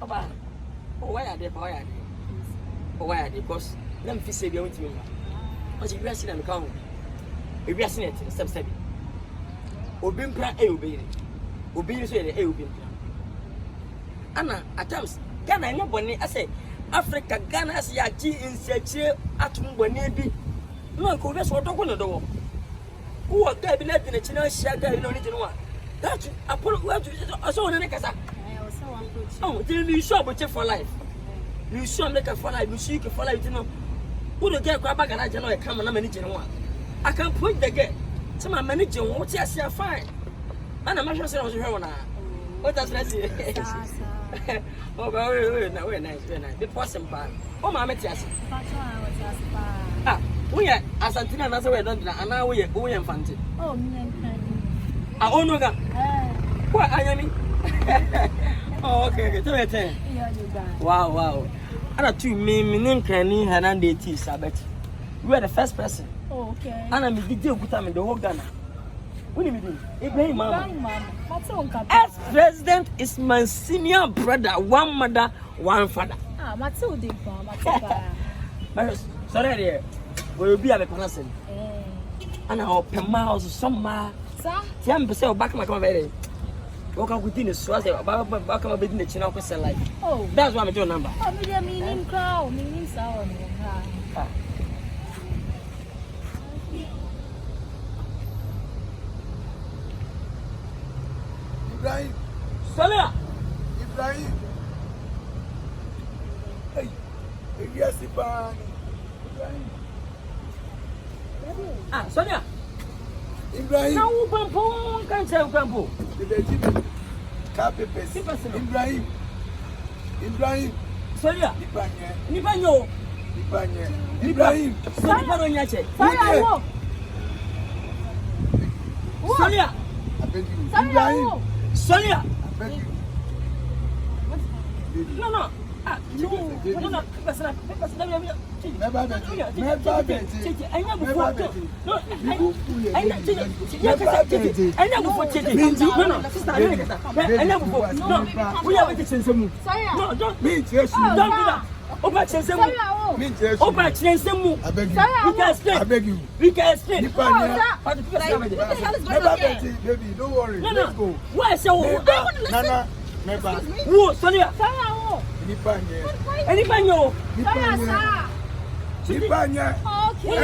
Oba. Oh, why are they? Why are they? Oh, why are they? Because them fi say be want me. But if you see them come, if you see it, step. Obi mpra obi. Obi so e obi mpra. Ana at times Ghana anya boni I say Africa Ghana as ya chi insecure atum boni bi. No ko be so to no do. Who guy be let in the china share guy no need no. That apolo what so on kasa. Oh, you show but for life. You show make for life, you see for life you know. Who the girl grab bag and I know come and manage no one. I can point the girl. Some my manager what you say fine. And I'm not sure I was here now. What does that say? Oh, very nice. The person part. Oh, my Matthias. Ah, we are as Antina and we don't and now we are infant. Oh, me. I own no gun. What I mean? Oh, okay. Tell me. Wow. I got 2 million canning Hernandez Sabbath. You are the first person. Oh, okay. And I'm a video with them in the whole Ghana. What do you mean? Ibrahim Mama. Ex-president is my senior brother, one mother, one father. Ah, Matilda. Sorry, dear. Will be a person. And I'll pay my house somewhere. Sir, 10% back my cover. Walk out within the swaz about within the channel for life. Oh, that's why I'm your number. Oh, meaning crowd, meaning sound. Ibrahim. Sonia. Ibrahim. Hey. Yes, Ibrahim. Ah, Sonia. Ibrahim. Now, Bampo, can't tell Bampo. Ibrahim. Sonia. Ibrahim. Sonia. Ibrahim. Sonia. No. We can explain. Baby, don't worry. Let's go. Why so? Nana, Who, Sonia? Nipanye. Anybody know? Nipanye. Okay.